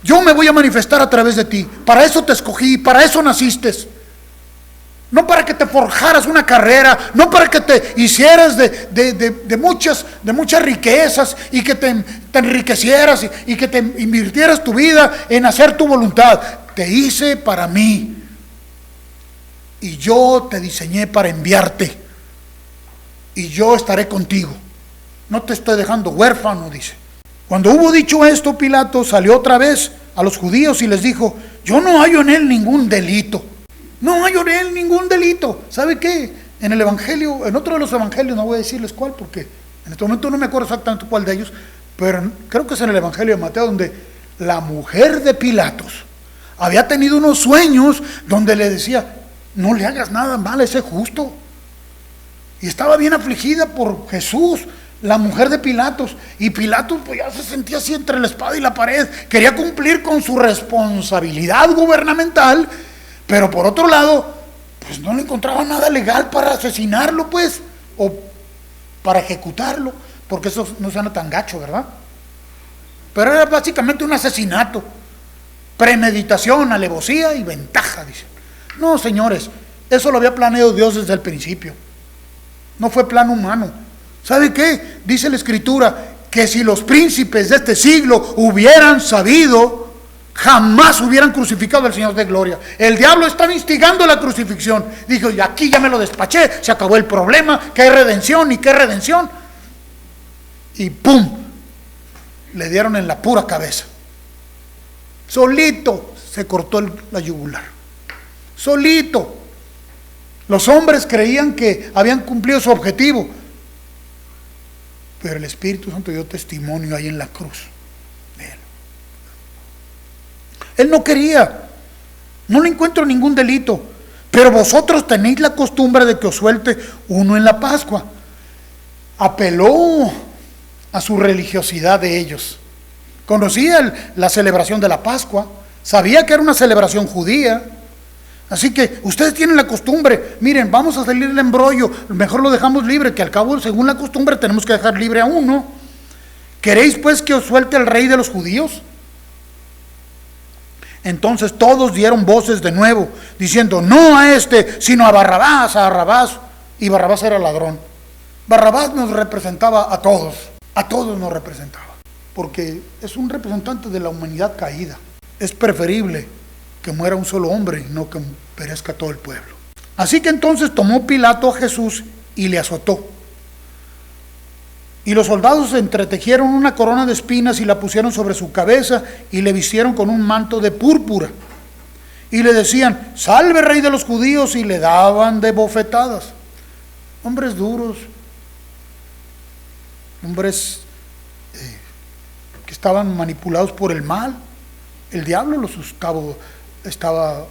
Yo me voy a manifestar a través de ti. Para eso te escogí, para eso naciste. No para que te forjaras una carrera, no para que te hicieras de muchas riquezas y que te enriquecieras y que te invirtieras tu vida en hacer tu voluntad. Te hice para mí y yo te diseñé para enviarte y yo estaré contigo. No te estoy dejando huérfano, dice. Cuando hubo dicho esto, Pilato salió otra vez a los judíos y les dijo, yo no hallo en él ningún delito. No hay en él ningún delito. ¿Sabe qué? En el evangelio, en otro de los evangelios, no voy a decirles cuál porque en este momento no me acuerdo exactamente cuál de ellos, pero creo que es en el evangelio de Mateo, donde la mujer de Pilatos había tenido unos sueños donde le decía, no le hagas nada mal a ese justo. Y estaba bien afligida por Jesús, la mujer de Pilatos. Y Pilatos pues ya se sentía así entre la espada y la pared. Quería cumplir con su responsabilidad gubernamental, pero por otro lado, pues no le encontraba nada legal para asesinarlo, pues, o para ejecutarlo, porque eso no suena tan gacho, ¿verdad? Pero era básicamente un asesinato, premeditación, alevosía y ventaja, dicen. No, señores, eso lo había planeado Dios desde el principio. No fue plan humano. ¿Sabe qué? Dice la Escritura que si los príncipes de este siglo hubieran sabido, jamás hubieran crucificado al Señor de gloria. El diablo estaba instigando la crucifixión. Dijo, y aquí ya me lo despaché, se acabó el problema, que hay redención y qué redención. Y ¡pum! Le dieron en la pura cabeza. Solito se cortó la yugular. Solito. Los hombres creían que habían cumplido su objetivo, pero el Espíritu Santo dio testimonio ahí en la cruz. Él no quería, no le encuentro ningún delito, pero vosotros tenéis la costumbre de que os suelte uno en la Pascua. Apeló a su religiosidad de ellos. Conocía la celebración de la Pascua, sabía que era una celebración judía, así que ustedes tienen la costumbre, miren, vamos a salir del embrollo, mejor lo dejamos libre, que al cabo, según la costumbre, tenemos que dejar libre a uno. ¿Queréis pues que os suelte el rey de los judíos? Entonces todos dieron voces de nuevo, diciendo, no a este, sino a Barrabás, y Barrabás era ladrón. Barrabás nos representaba a todos nos representaba, porque es un representante de la humanidad caída. Es preferible que muera un solo hombre y no que perezca todo el pueblo. Así que entonces tomó Pilato a Jesús y le azotó. Y los soldados entretejieron una corona de espinas y la pusieron sobre su cabeza y le vistieron con un manto de púrpura. Y le decían, salve rey de los judíos, y le daban de bofetadas. Hombres duros, hombres que estaban manipulados por el mal. El diablo los estaba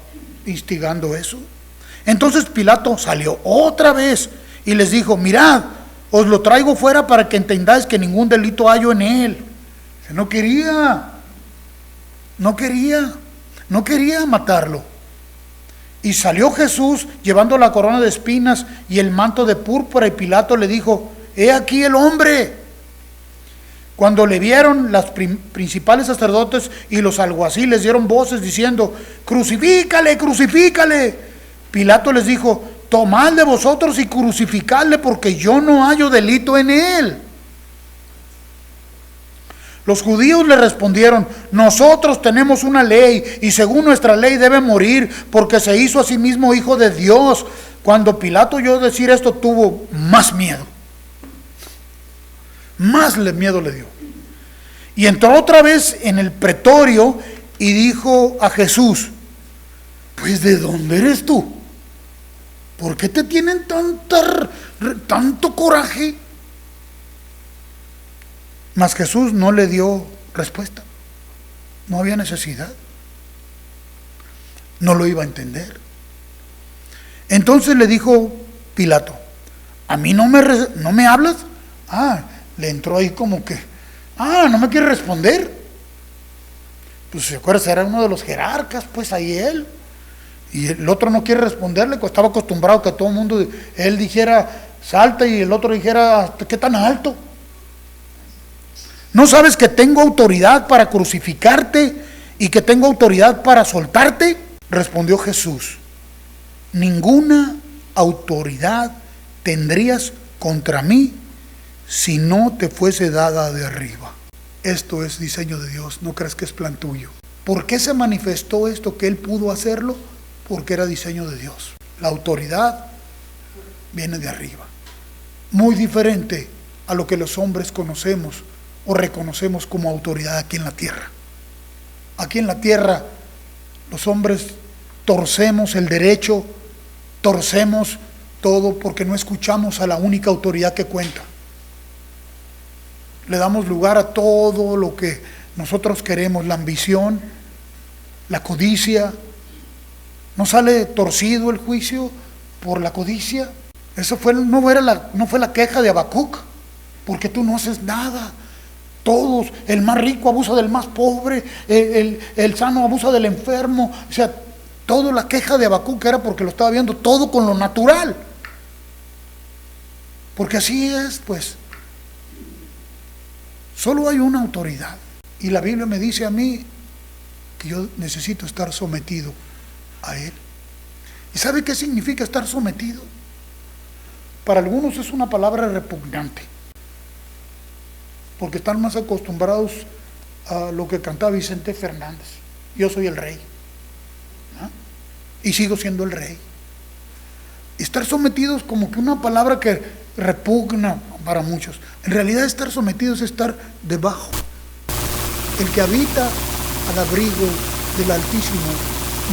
instigando eso. Entonces Pilato salió otra vez y les dijo, mirad, os lo traigo fuera para que entendáis que ningún delito hallo en él. No quería matarlo. Y salió Jesús llevando la corona de espinas y el manto de púrpura, y Pilato le dijo, he aquí el hombre. Cuando le vieron, los principales sacerdotes y los alguaciles dieron voces diciendo, crucifícale, crucifícale. Pilato les dijo, tomadle vosotros y crucificadle, porque yo no hallo delito en él. Los judíos le respondieron, nosotros tenemos una ley, y según nuestra ley debe morir, porque se hizo a sí mismo hijo de Dios. Cuando Pilato oyó decir esto, tuvo más miedo. Más miedo le dio. Y entró otra vez en el pretorio y dijo a Jesús: pues ¿de dónde eres tú? ¿Por qué te tienen tanto coraje? Mas Jesús no le dio respuesta. No había necesidad. No lo iba a entender. Entonces le dijo Pilato: ¿a mí no me hablas? Le entró ahí como que, ¿no me quiere responder? Pues se acuerda, era uno de los jerarcas, pues ahí él. Y el otro no quiere responderle, pues estaba acostumbrado que todo el mundo, él dijera salta y el otro dijera ¿qué tan alto? ¿No sabes que tengo autoridad para crucificarte y que tengo autoridad para soltarte? Respondió Jesús: ninguna autoridad tendrías contra mí si no te fuese dada de arriba. Esto es diseño de Dios, no creas que es plan tuyo. ¿Por qué se manifestó esto que él pudo hacerlo? Porque era diseño de Dios. La autoridad viene de arriba. Muy diferente a lo que los hombres conocemos o reconocemos como autoridad aquí en la tierra. Aquí en la tierra los hombres torcemos el derecho, torcemos todo porque no escuchamos a la única autoridad que cuenta. Le damos lugar a todo lo que nosotros queremos, la ambición, la codicia. ¿No sale torcido el juicio por la codicia? Eso no fue la queja de Habacuc, porque tú no haces nada. Todos, el más rico abusa del más pobre, el sano abusa del enfermo. O sea, toda la queja de Habacuc era porque lo estaba viendo todo con lo natural. Porque así es, pues. Solo hay una autoridad. Y la Biblia me dice a mí que yo necesito estar sometido a Él. ¿Y sabe qué significa estar sometido? Para algunos es una palabra repugnante, porque están más acostumbrados a lo que cantaba Vicente Fernández: yo soy el rey, ¿no? Y sigo siendo el rey. Estar sometido es como que una palabra que repugna para muchos. En realidad estar sometido es estar debajo. El que habita al abrigo del Altísimo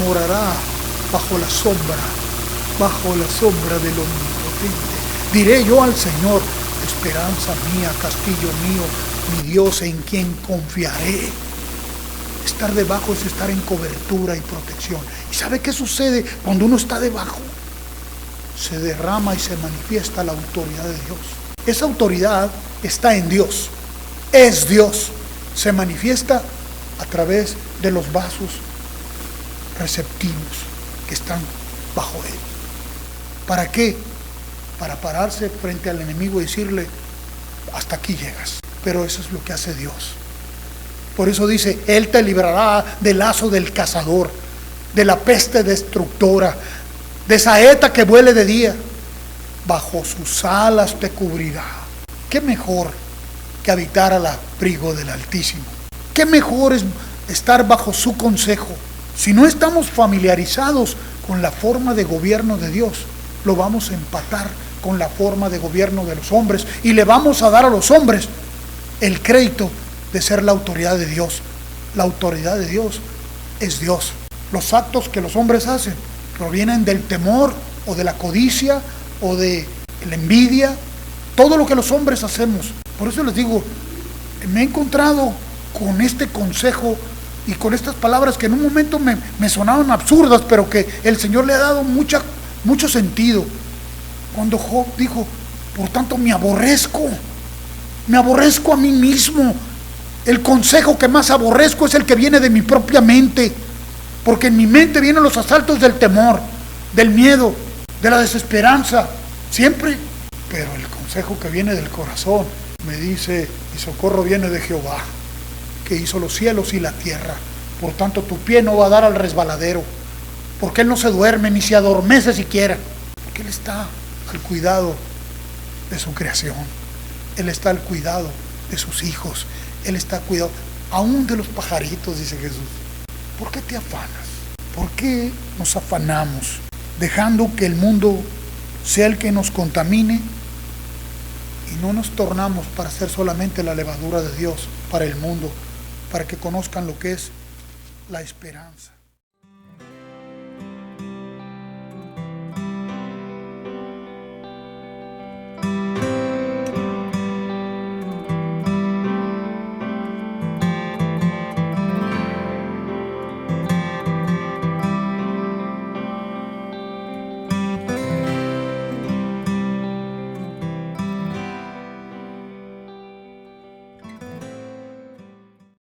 morará bajo la sombra del Omnipotente. Diré yo al Señor: esperanza mía, castillo mío, mi Dios en quien confiaré. Estar debajo es estar en cobertura y protección. ¿Y sabe qué sucede cuando uno está debajo? Se derrama y se manifiesta la autoridad de Dios. Esa autoridad está en Dios, es Dios. Se manifiesta a través de los vasos receptivos que están bajo Él. ¿Para qué? Para pararse frente al enemigo y decirle: hasta aquí llegas. Pero eso es lo que hace Dios. Por eso dice: Él te librará del lazo del cazador, de la peste destructora, de saeta que vuele de día. Bajo sus alas te cubrirá. ¿Qué mejor que habitar al abrigo del Altísimo? ¿Qué mejor es estar bajo su consejo? Si no estamos familiarizados con la forma de gobierno de Dios, lo vamos a empatar con la forma de gobierno de los hombres y le vamos a dar a los hombres el crédito de ser la autoridad de Dios. La autoridad de Dios es Dios. Los actos que los hombres hacen provienen del temor o de la codicia o de la envidia. Todo lo que los hombres hacemos. Por eso les digo, me he encontrado con este consejo y con estas palabras que en un momento me sonaban absurdas, pero que el Señor le ha dado mucho sentido. Cuando Job dijo: por tanto me aborrezco a mí mismo. El consejo que más aborrezco es el que viene de mi propia mente, porque en mi mente vienen los asaltos del temor, del miedo, de la desesperanza, siempre. Pero el consejo que viene del corazón me dice: mi socorro viene de Jehová, que hizo los cielos y la tierra. Por tanto tu pie no va a dar al resbaladero, porque Él no se duerme ni se adormece siquiera, porque Él está al cuidado de su creación. Él está al cuidado de sus hijos. Él está al cuidado aún de los pajaritos, dice Jesús. ¿Por qué te afanas? ¿Por qué nos afanamos dejando que el mundo sea el que nos contamine y no nos tornamos para ser solamente la levadura de Dios para el mundo, para que conozcan lo que es la esperanza.